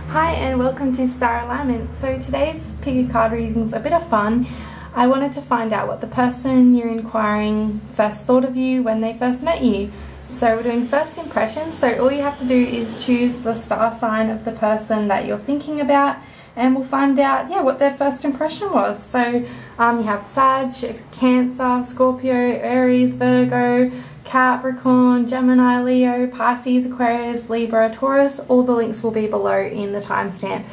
Hi and welcome to Star Alignment. So today's pick a card reading is a bit of fun. I wanted to find out what the person you're inquiring first thought of you when they first met you. So we're doing first impressions. So all you have to do is choose the star sign of the person that you're thinking about, and we'll find out what their first impression was. So you have Sag, Cancer, Scorpio, Aries, Virgo, Capricorn, Gemini, Leo, Pices, Aquarius, Libra, Taurus. All the links will be below in the timestamp.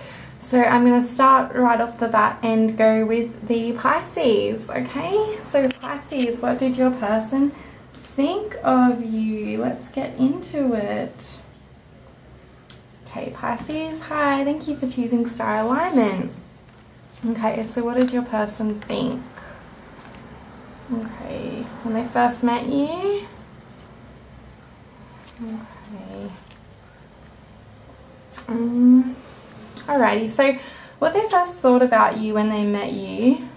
So I'm going to start right off the bat and go with the Pisces. Okay, so Pisces, what did your person think of you? Let's get into it. Okay, Pisces, hi, thank you for choosing Star Alignment. Okay, so what did your person think? Okay, when they first met you? Okay. Alrighty, so what they first thought about you when they met you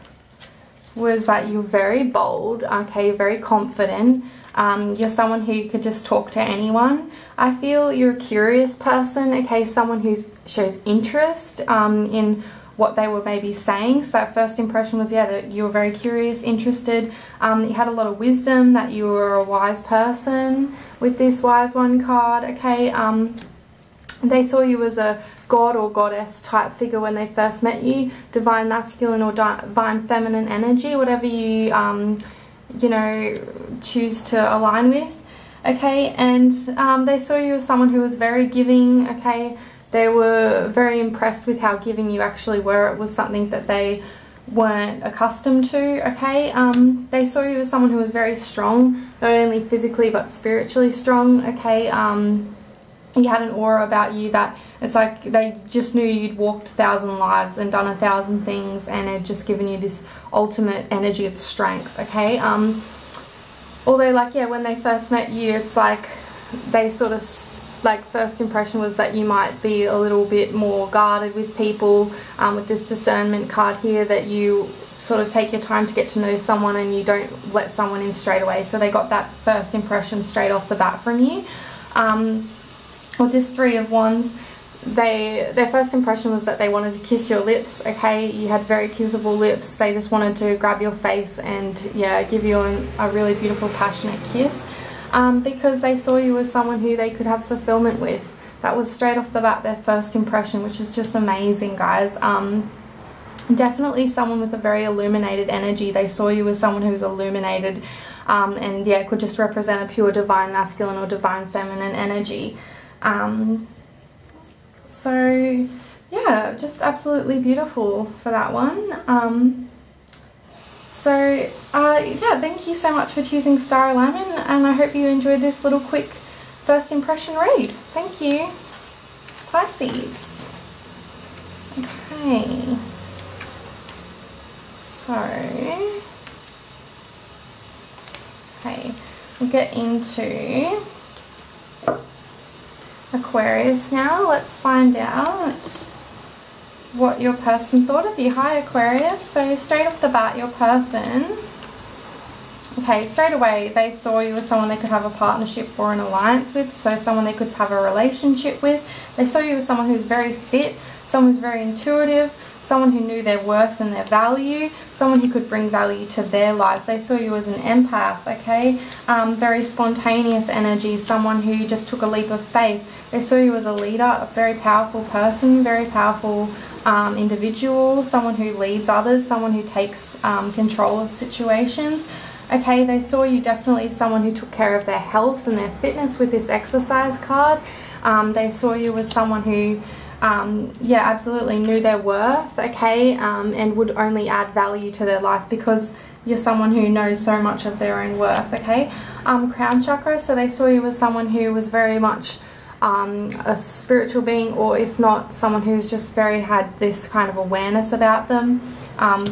was that you're very bold, okay, very confident. You're someone who could just talk to anyone. I feel you're a curious person, okay, someone who shows interest in what they were maybe saying. So that first impression was, that you were very curious, interested. You had a lot of wisdom, that you were a wise person with this wise one card, okay. They saw you as a god or goddess type figure when they first met you, divine masculine or divine feminine energy, whatever you, you know, choose to align with, okay. And they saw you as someone who was very giving, okay. They were very impressed with how giving you actually were. It was something that they weren't accustomed to, okay. They saw you as someone who was very strong, not only physically but spiritually strong, okay. You had an aura about you that it's like they just knew you'd walked 1,000 lives and done 1,000 things, and had just given you this ultimate energy of strength, okay. Although, like, when they first met you, it's like they sort of, like, first impression was that you might be a little bit more guarded with people, with this discernment card here, that you sort of take your time to get to know someone and you don't let someone in straight away. So they got that first impression straight off the bat from you. With this Three of Wands, their first impression was that they wanted to kiss your lips, okay. You had very kissable lips. They just wanted to grab your face and give you a really beautiful passionate kiss, because they saw you as someone who they could have fulfillment with. That was straight off the bat their first impression, which is just amazing, guys. Definitely someone with a very illuminated energy. They saw you as someone who was illuminated, and could just represent a pure divine masculine or divine feminine energy. So just absolutely beautiful for that one. Thank you so much for choosing Star Alignment, and I hope you enjoyed this little quick first impression read. Thank you, Pisces. Okay, so we'll get into Aquarius now. Let's find out what your person thought of you. Hi, Aquarius. So straight off the bat, your person, straight away they saw you as someone they could have a partnership or an alliance with, so someone they could have a relationship with. They saw you as someone who's very fit, someone who's very intuitive, someone who knew their worth and their value, someone who could bring value to their lives. They saw you as an empath, okay, very spontaneous energy, someone who just took a leap of faith. They saw you as a leader, a very powerful person, very powerful individual, someone who leads others, someone who takes control of situations. Okay, they saw you definitely as someone who took care of their health and their fitness with this exercise card. They saw you as someone who absolutely knew their worth, okay, and would only add value to their life because you're someone who knows so much of their own worth, okay. Crown chakra, so they saw you as someone who was very much a spiritual being, or if not, someone who's just had this kind of awareness about them,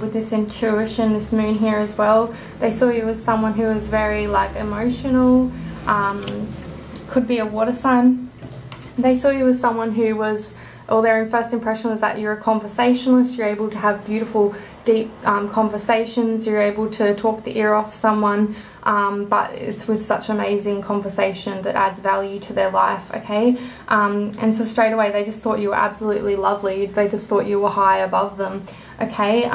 with this intuition, this moon here as well. They saw you as someone who was very, like, emotional, could be a water sign. They saw you as someone who was or their first impression was that you're a conversationalist, you're able to have beautiful, deep conversations, you're able to talk the ear off someone, but it's with such amazing conversation that adds value to their life, okay? And so straight away they just thought you were absolutely lovely, they just thought you were high above them, okay?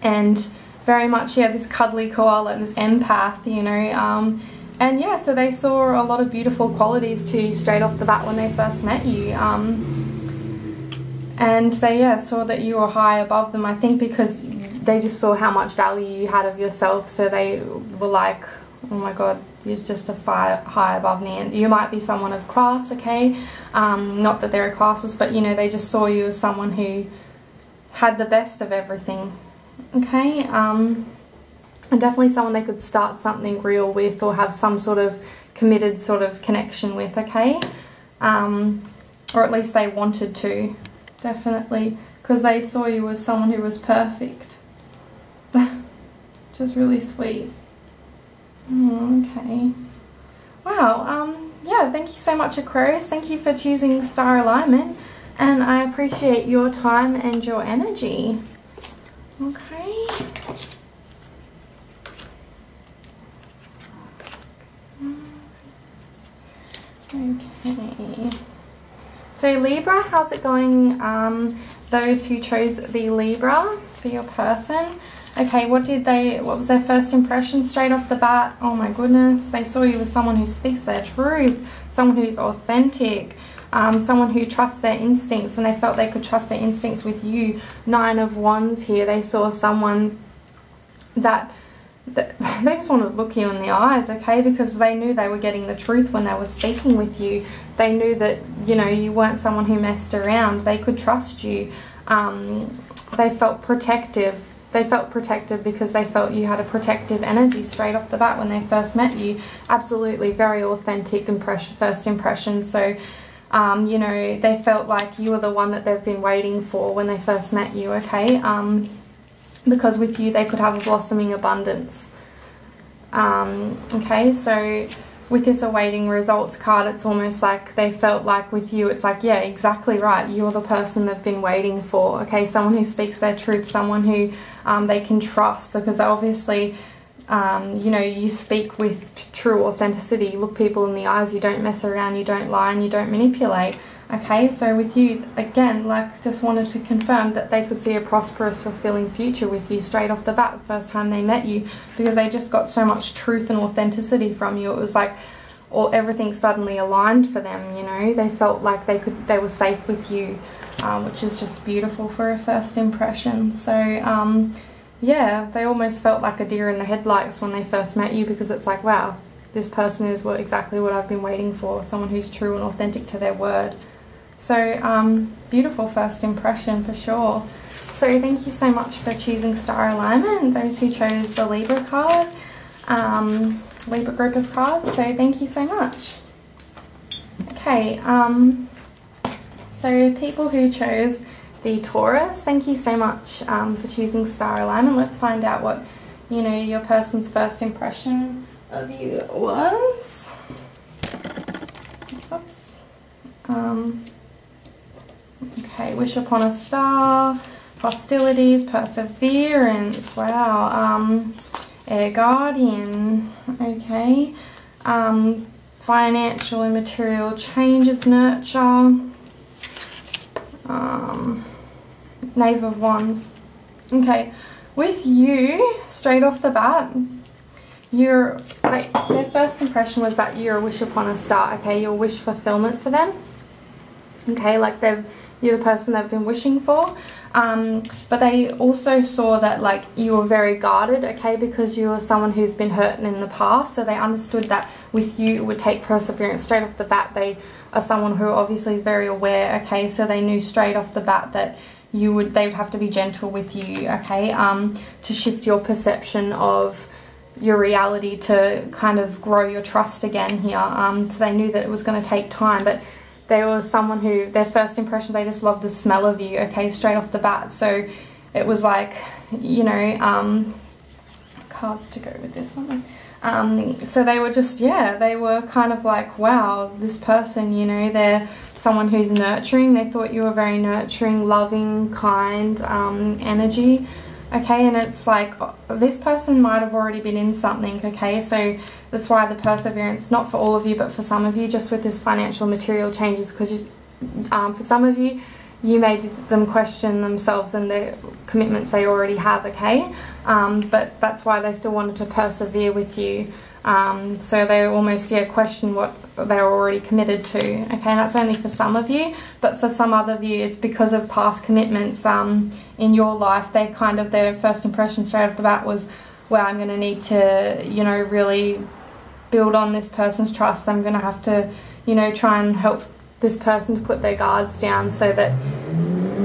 And very much, yeah, this cuddly koala, this empath, you know, and yeah, so they saw a lot of beautiful qualities to you straight off the bat when they first met you. And they, yeah, saw that you were high above them, I think because they just saw how much value you had of yourself. So they were like, oh my God, you're just a high above me. And you might be someone of class, okay? Not that there are classes, but you know, they just saw you as someone who had the best of everything, okay? And definitely someone they could start something real with or have some sort of committed sort of connection with, okay? Or at least they wanted to, definitely, because they saw you as someone who was perfect. Which is really sweet. Okay. Wow, yeah, thank you so much, Aquarius. Thank you for choosing star alignment, and I appreciate your time and your energy. Okay. Okay, so Libra, how's it going? Those who chose the Libra for your person. Okay, what was their first impression straight off the bat? Oh my goodness, they saw you as someone who speaks their truth, someone who's authentic, someone who trusts their instincts, and they felt they could trust their instincts with you. 9 of Wands here, they saw someone that they just wanted to look you in the eyes, okay, because they knew they were getting the truth when they were speaking with you. They knew that, you know, you weren't someone who messed around. They could trust you. They felt protective. They felt protected because they felt you had a protective energy straight off the bat when they first met you. Absolutely, very authentic first impression. So, you know, they felt like you were the one that they've been waiting for when they first met you, okay? Because with you they could have a blossoming abundance. Okay, so with this awaiting results card, it's almost like they felt like with you, it's like, yeah, exactly right, you're the person they've been waiting for, okay? Someone who speaks their truth, someone who they can trust, because obviously, you know, you speak with true authenticity, you look people in the eyes, you don't mess around, you don't lie, and you don't manipulate. Okay, so with you, again, like, just wanted to confirm that they could see a prosperous, fulfilling future with you straight off the bat the first time they met you, because they just got so much truth and authenticity from you. It was like everything suddenly aligned for them, you know. They felt like they were safe with you, which is just beautiful for a first impression. So, yeah, they almost felt like a deer in the headlights when they first met you, because it's like, wow, this person is exactly what I've been waiting for, someone who's true and authentic to their word. So, beautiful first impression for sure. So thank you so much for choosing star alignment, those who chose the Libra card, Libra group of cards. So thank you so much. Okay, so people who chose the Taurus, thank you so much for choosing star alignment. Let's find out what, you know, your person's first impression of you was. Oops. Okay, wish upon a star, hostilities, perseverance, wow, air guardian, okay, financial and material changes, nurture, Knave of Wands. Okay, with you, straight off the bat, their first impression was that you're a wish upon a star, okay, you're wish fulfillment for them, okay, like you're the person they've been wishing for, but they also saw that, like, you were very guarded, okay, because you were someone who's been hurt in the past, so they understood that with you it would take perseverance. Straight off the bat, they are someone who obviously is very aware, okay, so they knew straight off the bat that they would have to be gentle with you, okay, to shift your perception of your reality, to kind of grow your trust again here. So they knew that it was going to take time, but they were someone who, their first impression, they just loved the smell of you, okay, straight off the bat. So it was like, you know, cards to go with this one. So they were just, yeah, they were kind of like, wow, this person, you know, they're someone who's nurturing. They thought you were very nurturing, loving, kind energy. Okay, and it's like this person might have already been in something. Okay, so that's why the perseverance, not for all of you, but for some of you, just with this financial material changes, because for some of you, you made them question themselves and their commitments they already have. Okay, but that's why they still wanted to persevere with you. So they almost, yeah, question what they were already committed to. Okay, that's only for some of you, but for some other of you, it's because of past commitments in your life. They kind of, their first impression straight off the bat was, well, I'm going to need to, you know, really build on this person's trust. I'm going to have to, you know, try and help this person to put their guards down so that,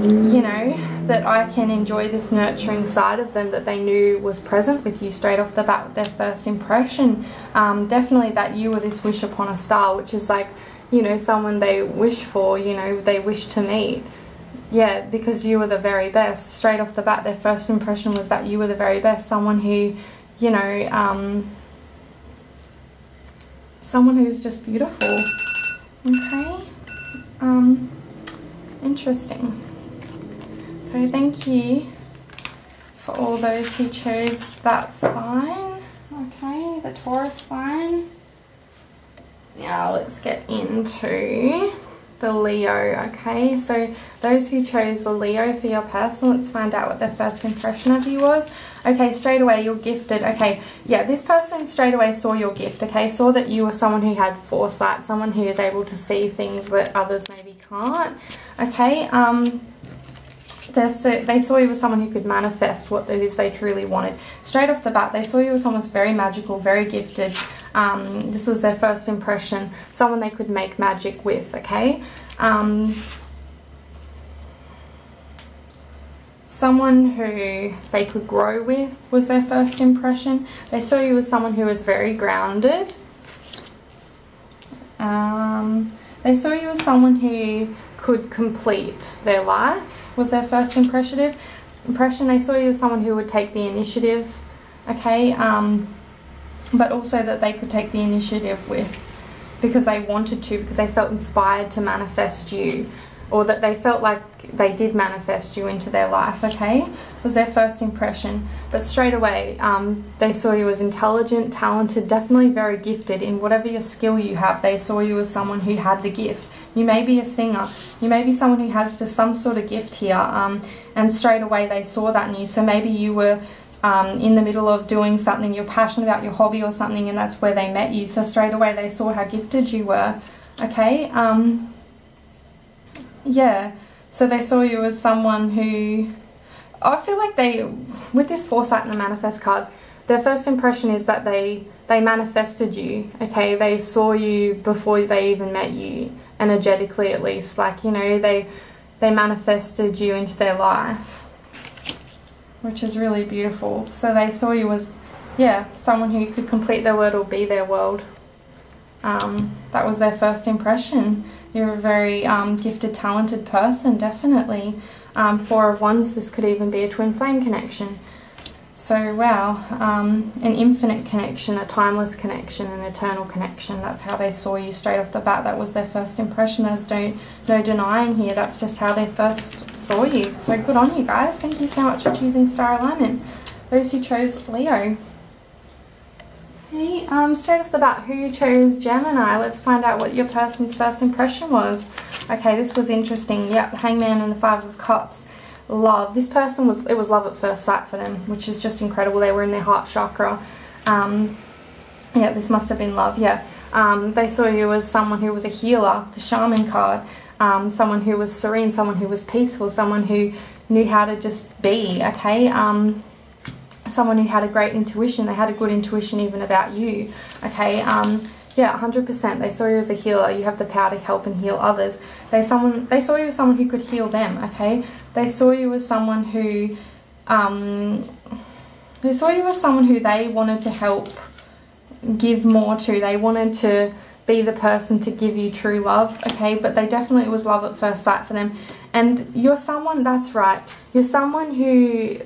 you know, that I can enjoy this nurturing side of them that they knew was present with you straight off the bat with their first impression. Definitely that you were this wish upon a star, which is like, you know, someone they wish for, you know, they wish to meet. Yeah, because you were the very best. Straight off the bat, their first impression was that you were the very best. Someone who, you know, someone who's just beautiful. Okay. Interesting. So thank you for all those who chose that sign. Okay, the Taurus sign. Now let's get into the Leo. Okay, so those who chose the Leo for your person, let's find out what their first impression of you was. Okay, straight away, you're gifted. Okay, yeah, this person straight away saw your gift. Okay, saw that you were someone who had foresight, someone who is able to see things that others maybe can't. Okay, they saw you as someone who could manifest what it is they truly wanted. Straight off the bat, they saw you as someone who's very magical, very gifted. This was their first impression, someone they could make magic with. Okay, someone who they could grow with was their first impression. They saw you as someone who was very grounded. They saw you as someone who could complete their life was their first impression. They saw you as someone who would take the initiative. Okay, but also that they could take the initiative with because they wanted to, because they felt inspired to manifest you, or that they felt like they did manifest you into their life. Okay, was their first impression. But straight away, they saw you as intelligent, talented, definitely very gifted in whatever your skill you have. They saw you as someone who had the gift. You may be a singer, you may be someone who has just some sort of gift here, and straight away they saw that in you. So maybe you were in the middle of doing something, you're passionate about your hobby or something, and that's where they met you. So straight away they saw how gifted you were. Okay, yeah, so they saw you as someone who, I feel like they, with this foresight and the manifest card, their first impression is that they manifested you. Okay, they saw you before they even met you, energetically at least, like, you know, they manifested you into their life, which is really beautiful. So they saw you as, yeah, someone who could complete their world or be their world. That was their first impression. You're a very gifted, talented person, definitely. 4 of Wands, this could even be a twin flame connection. So wow, an infinite connection, a timeless connection, an eternal connection. That's how they saw you straight off the bat. That was their first impression. There's no denying here. That's just how they first saw you. So good on you guys. Thank you so much for choosing star alignment. Those who chose Leo. Okay, straight off the bat, who chose Gemini? Let's find out what your person's first impression was. Okay, this was interesting. Yep, Hangman and the 5 of Cups. Love. This person was, it was love at first sight for them, which is just incredible. They were in their heart chakra. Yeah, this must have been love. Yeah. They saw you as someone who was a healer, the shaman card. Someone who was serene, someone who was peaceful, someone who knew how to just be. Okay. Someone who had a great intuition. They had a good intuition even about you. Okay. Yeah, 100%. They saw you as a healer. You have the power to help and heal others. They saw you as someone who could heal them. Okay. They saw you as someone who, they wanted to help give more to. They wanted to be the person to give you true love. Okay, but they definitely, it was love at first sight for them. And you're someone, that's right. You're someone who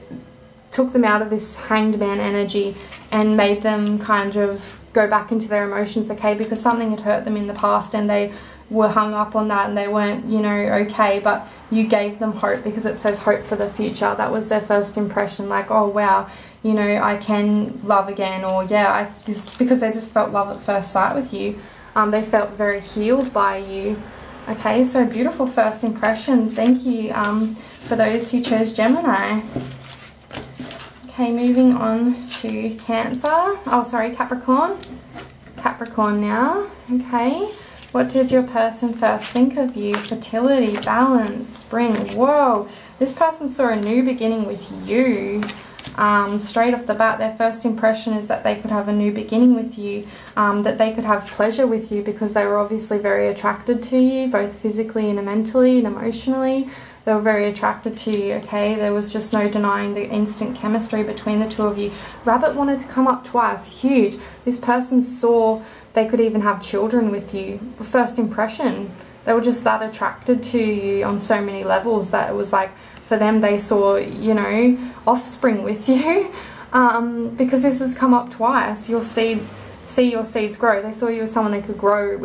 took them out of this Hanged Man energy and made them kind of go back into their emotions, okay, because something had hurt them in the past and they were hung up on that and they weren't, you know, okay, but you gave them hope, because it says hope for the future. That was their first impression, like, oh wow, you know, I can love again, or yeah, because they just felt love at first sight with you. They felt very healed by you. Okay, so beautiful first impression. Thank you for those who chose Gemini. Okay, moving on to Cancer. Oh, sorry, Capricorn. Capricorn now. Okay, what did your person first think of you? Fertility, balance, spring. Whoa, this person saw a new beginning with you. Straight off the bat, their first impression is that they could have a new beginning with you, that they could have pleasure with you, because they were obviously very attracted to you, both physically and mentally and emotionally. They were very attracted to you, okay? There was just no denying the instant chemistry between the two of you. Rabbit wanted to come up twice, huge. This person saw they could even have children with you. The first impression, they were just that attracted to you on so many levels that it was like, for them, they saw, you know, offspring with you, because this has come up twice. You'll see your seeds grow. They saw you as someone they could grow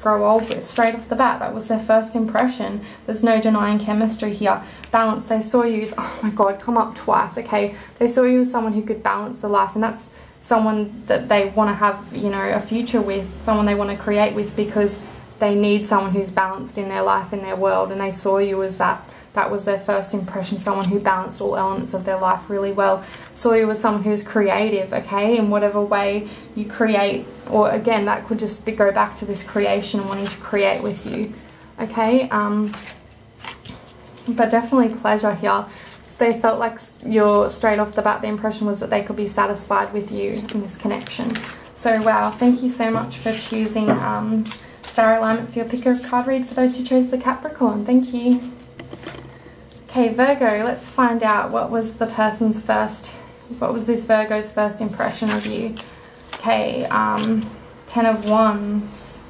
old with, straight off the bat. That was their first impression. There's no denying chemistry here. Balance, they saw you as, oh my God, come up twice, okay? They saw you as someone who could balance the life, and that's someone that they want to have, you know, a future with, someone they want to create with, because they need someone who's balanced in their life, in their world, and they saw you as that. That was their first impression, someone who balanced all elements of their life really well. Saw you as someone who's creative, okay, in whatever way you create, or again, that could just go back to this creation and wanting to create with you, okay, but definitely pleasure here. They felt like straight off the bat, the impression was that they could be satisfied with you in this connection. So wow, thank you so much for choosing star alignment for your pick of card read for those who chose the Capricorn. Thank you. Okay, Virgo, let's find out what was this Virgo's first impression of you. Okay, 10 of Wands.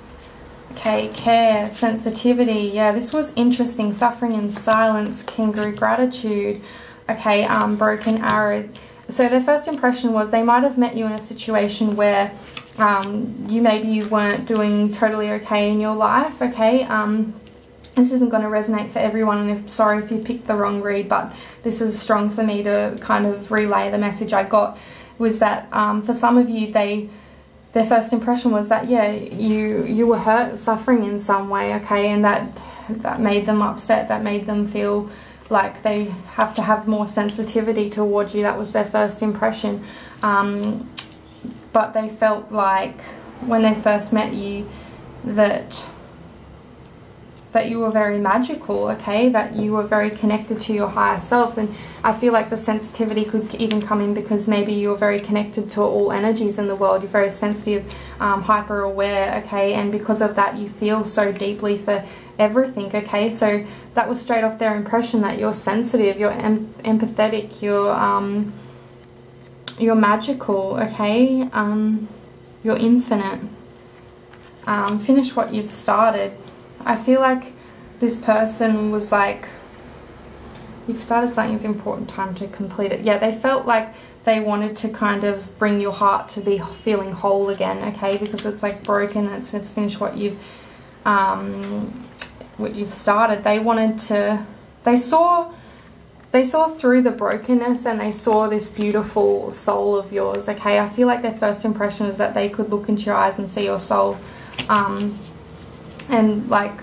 Okay, care, sensitivity. Yeah, this was interesting. Suffering in silence, kangaroo gratitude. Okay, broken arrow. So their first impression was they might have met you in a situation where you weren't doing totally okay in your life, okay? This isn't going to resonate for everyone, and sorry if you picked the wrong read, but this is strong for me to kind of relay the message I got, was that for some of you, their first impression was that, yeah, you were hurt, suffering in some way, okay, and that made them upset, that made them feel like they have to have more sensitivity towards you. That was their first impression. But they felt like when they first met you that you were very magical, okay, that you were very connected to your higher self. And I feel like the sensitivity could even come in because maybe you're very connected to all energies in the world. You're very sensitive, hyper aware, okay, and because of that you feel so deeply for everything, okay. So that was straight off their impression that you're sensitive, you're empathetic, you're magical, okay, you're infinite. Finish what you've started. I feel like this person was like, you've started something, it's important time to complete it. Yeah, they felt like they wanted to kind of bring your heart to be feeling whole again, okay, because it's like broken. It says finish what you've started. They wanted to, they saw through the brokenness and they saw this beautiful soul of yours, okay. I feel like their first impression was that they could look into your eyes and see your soul. And like,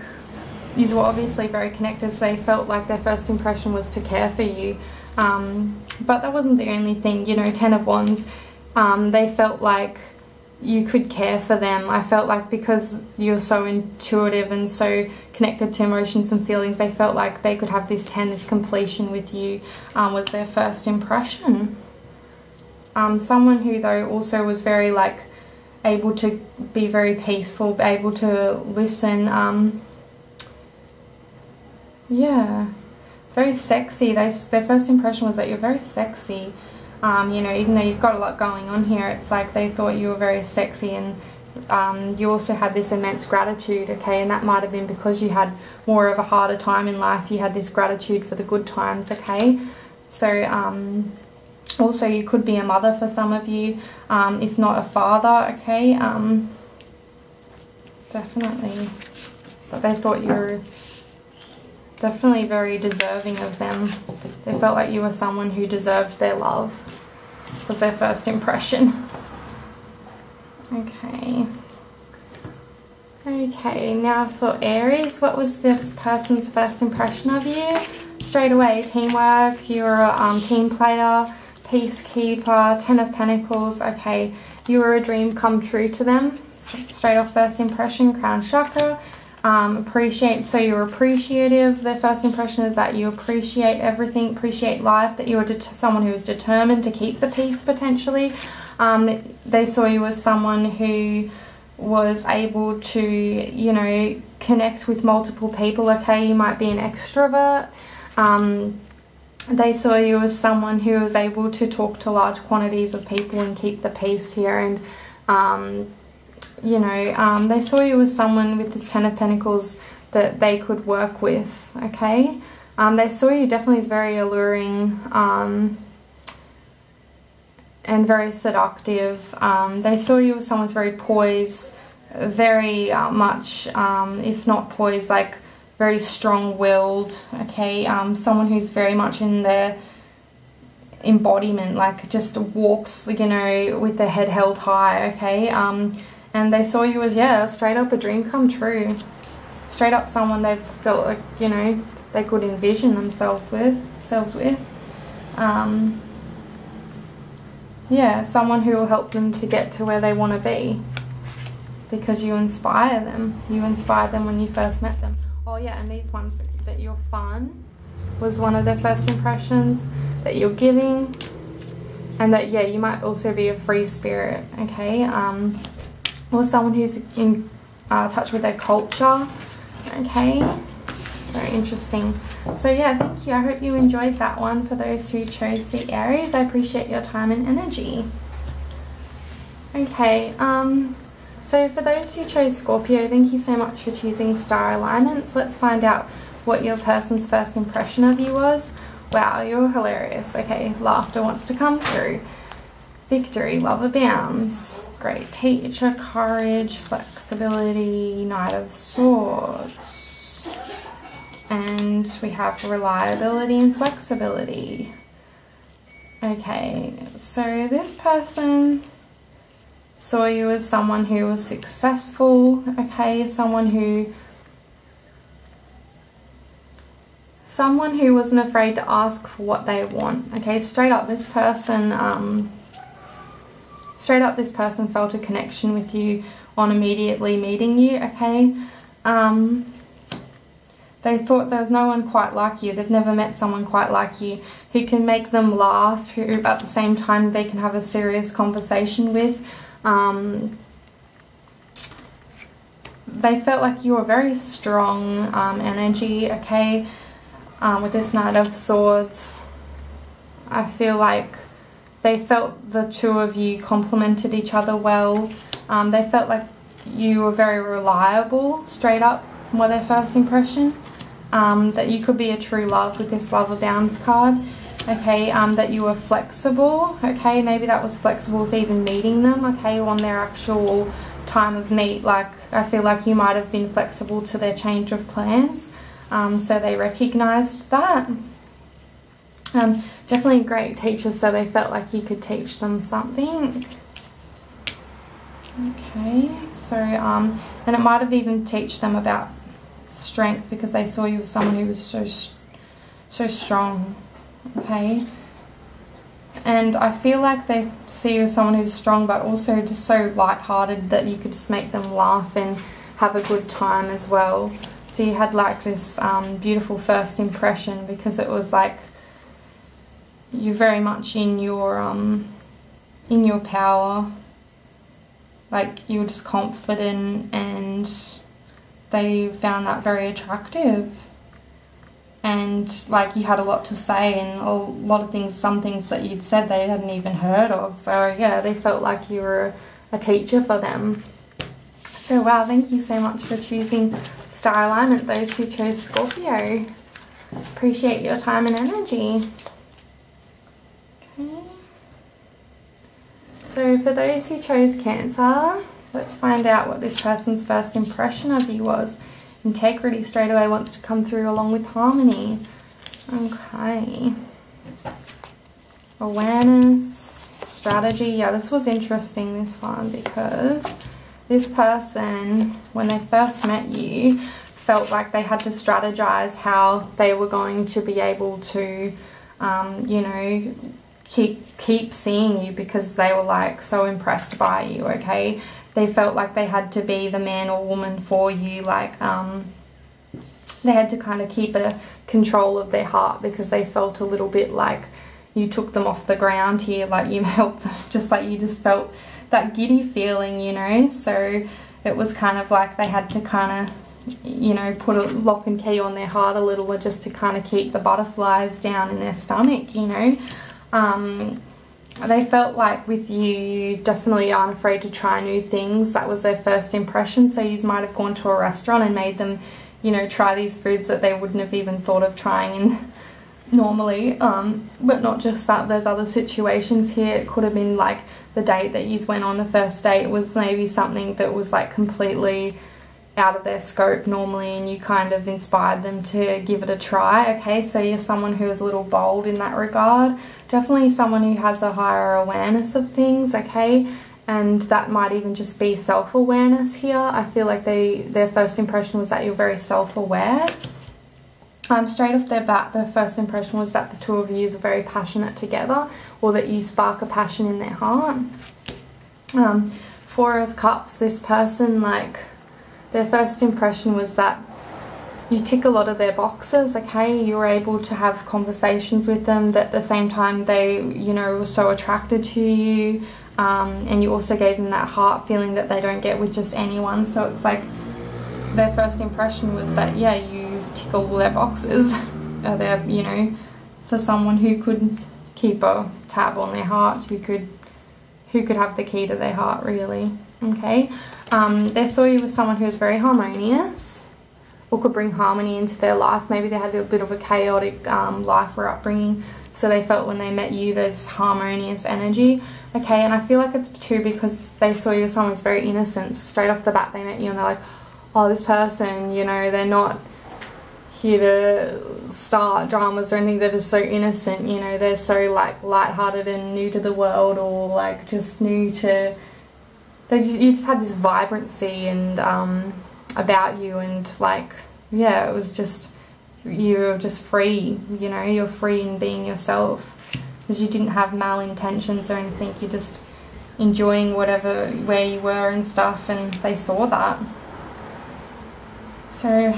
you were obviously very connected, so they felt like their first impression was to care for you. But that wasn't the only thing, you know, 10 of Wands, they felt like you could care for them. I felt like because you're so intuitive and so connected to emotions and feelings, they felt like they could have this completion with you, was their first impression. Someone who though also was very like, able to be very peaceful, able to listen, yeah, very sexy. Their first impression was that you're very sexy, you know, even though you've got a lot going on here, it's like they thought you were very sexy. And you also had this immense gratitude, okay, and that might have been because you had more of a harder time in life. You had this gratitude for the good times, okay. So Also, you could be a mother for some of you, if not a father, okay? Definitely. But they thought you were definitely very deserving of them. They felt like you were someone who deserved their love. Was their first impression. Okay. Okay, now for Aries, what was this person's first impression of you? Straight away, teamwork, you're a team player, peacekeeper, 10 of Pentacles. Okay, you were a dream come true to them. Straight off first impression, crown chakra. So you're appreciative. Their first impression is that you appreciate everything, appreciate life, that you're someone who is determined to keep the peace potentially. They saw you as someone who was able to, you know, connect with multiple people. Okay, you might be an extrovert. They saw you as someone who was able to talk to large quantities of people and keep the peace here. And you know, they saw you as someone with this 10 of Pentacles that they could work with, okay? They saw you definitely as very alluring and very seductive. They saw you as someone who's very poised, very much, if not poised, like very strong-willed, okay? Someone who's very much in their embodiment, like just walks, you know, with their head held high, okay? And they saw you as, yeah, straight up a dream come true. Straight up someone they've felt like, you know, they could envision themselves with. Yeah, someone who will help them to get to where they want to be. Because you inspire them. You inspired them when you first met them. Oh yeah, and these ones, that you're fun was one of their first impressions. That you're giving. And that, yeah, you might also be a free spirit, okay? Or someone who's in touch with their culture, okay? Very interesting. So yeah, thank you. I hope you enjoyed that one. For those who chose the Aries, I appreciate your time and energy. Okay, so for those who chose Scorpio, thank you so much for choosing star alignments. Let's find out what your person's first impression of you was. Wow, you're hilarious. Okay, laughter wants to come through. Victory, love abounds. Great teacher, courage, flexibility, Knight of Swords. And we have reliability and flexibility. Okay, so this person saw you as someone who was successful, okay, someone who wasn't afraid to ask for what they want, okay? Straight up this person felt a connection with you on immediately meeting you, okay? They thought there was no one quite like you. They've never met someone quite like you who can make them laugh, who at the same time they can have a serious conversation with. They felt like you were very strong energy, okay? With this Knight of Swords, I feel like they felt the two of you complemented each other well. They felt like you were very reliable, straight up, were their first impression. That you could be a true love with this Love Abounds card. Okay, that you were flexible. Okay, maybe that was flexible with even meeting them, okay, on their actual time of meet. Like, I feel like you might have been flexible to their change of plans. So they recognized that. Definitely great teachers, so they felt like you could teach them something. Okay, so, and it might have even teach them about strength, because they saw you as someone who was so strong, okay? And I feel like they see you as someone who's strong, but also just so light-hearted that you could just make them laugh and have a good time as well. So you had like this beautiful first impression, because it was like you're very much in your power. Like, you were just confident, and they found that very attractive. And like, you had a lot to say, and a lot of things, some things that you'd said they hadn't even heard of. So yeah, they felt like you were a teacher for them. So wow, thank you so much for choosing star alignment, those who chose Scorpio. Appreciate your time and energy. Okay. So for those who chose Cancer, let's find out what this person's first impression of you was. Integrity straight away wants to come through along with harmony. Okay. Awareness, strategy. Yeah, this was interesting, this one, because this person, when they first met you, felt like they had to strategize how they were going to be able to, you know, keep seeing you, because they were like so impressed by you. Okay, they felt like they had to be the man or woman for you, like they had to kind of keep a control of their heart, because they felt a little bit like you took them off the ground here, like you helped them, just like you just felt that giddy feeling, you know. So it was kind of like they had to kind of, you know, put a lock and key on their heart a little, just to kind of keep the butterflies down in their stomach, you know. They felt like with you, you definitely aren't afraid to try new things. That was their first impression. So you might have gone to a restaurant and made them, you know, try these foods that they wouldn't have even thought of trying normally. But not just that, there's other situations here. It could have been like the date that you went on, the first date was maybe something that was like completely out of their scope normally, and you kind of inspired them to give it a try. Okay, so you're someone who is a little bold in that regard, definitely someone who has a higher awareness of things. Okay, and that might even just be self-awareness here. I feel like their first impression was that you're very self-aware. Straight off their bat, their first impression was that the two of you are very passionate together, or that you spark a passion in their heart. Four of Cups, this person, like, their first impression was that you tick a lot of their boxes. Okay, you were able to have conversations with them, that at the same time they, you know, were so attracted to you, and you also gave them that heart feeling that they don't get with just anyone. So it's like their first impression was that, yeah, you tick all their boxes. They're, you know, for someone who could keep a tab on their heart, who could have the key to their heart, really. Okay, they saw you as someone who was very harmonious, or could bring harmony into their life. Maybe they had a bit of a chaotic life or upbringing, so they felt when they met you there's harmonious energy. Okay, and I feel like it's true because they saw you as someone who's very innocent. Straight off the bat they met you and they're like, oh, this person, you know, they're not here to start dramas or anything. That is so innocent, you know, they're so like lighthearted and new to the world, or like just new to, you just had this vibrancy and about you, and like, yeah, it was just, you're just free, you know, you're free in being yourself, because you didn't have malintentions or anything. You're just enjoying where you were and stuff, and they saw that. So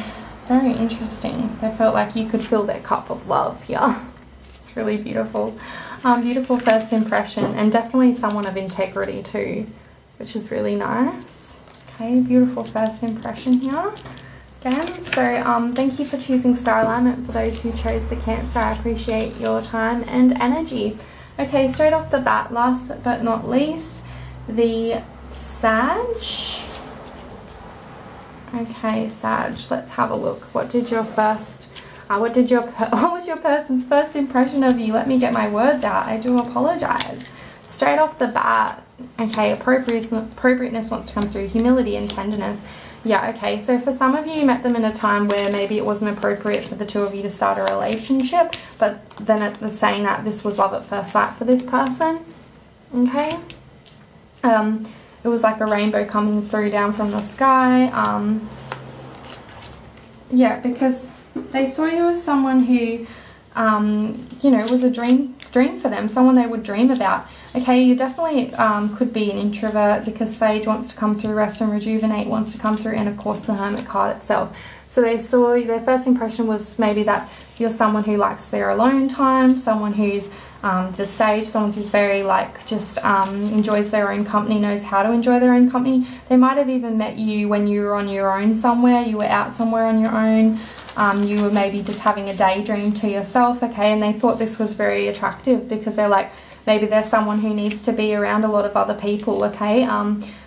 very interesting. They felt like you could fill their cup of love here. It's really beautiful. Beautiful first impression, and definitely someone of integrity too, which is really nice. Okay, beautiful first impression here. Again, so thank you for choosing star alignment. For those who chose the Cancer, I appreciate your time and energy. Okay, straight off the bat, last but not least, the Sag. Okay, Sag, let's have a look. What was your person's first impression of you? Let me get my words out. I do apologize. Straight off the bat, okay, appropriateness wants to come through, humility and tenderness. Yeah, okay, so for some of you, you met them in a time where maybe it wasn't appropriate for the two of you to start a relationship, but then at the saying that this was love at first sight for this person. Okay, it was like a rainbow coming through down from the sky. Yeah, because they saw you as someone who, you know, it was a dream for them, someone they would dream about. Okay, you definitely could be an introvert, because Sage wants to come through, rest and rejuvenate wants to come through, and of course the Hermit card itself. So they saw, their first impression was maybe that you're someone who likes their alone time, someone who's the Sage, someone who's very like just enjoys their own company, knows how to enjoy their own company. They might have even met you when you were on your own somewhere, you were out somewhere on your own. You were maybe just having a daydream to yourself, okay, and they thought this was very attractive, because they're like, maybe there's someone who needs to be around a lot of other people, okay,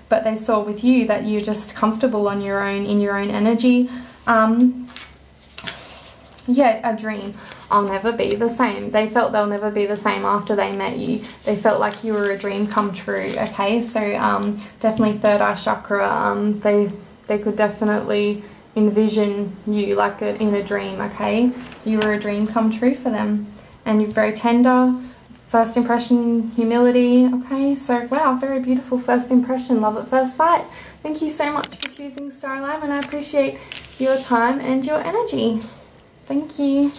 but they saw with you that you're just comfortable on your own, in your own energy. Yeah, a dream. I'll never be the same. They felt they'll never be the same after they met you. They felt like you were a dream come true, okay? So definitely third eye chakra. They could definitely envision you like in a dream, okay? You were a dream come true for them. And you're very tender. First impression, humility, okay? So, wow, very beautiful first impression. Love at first sight. Thank you so much for choosing Starlight, and I appreciate your time and your energy. Thank you.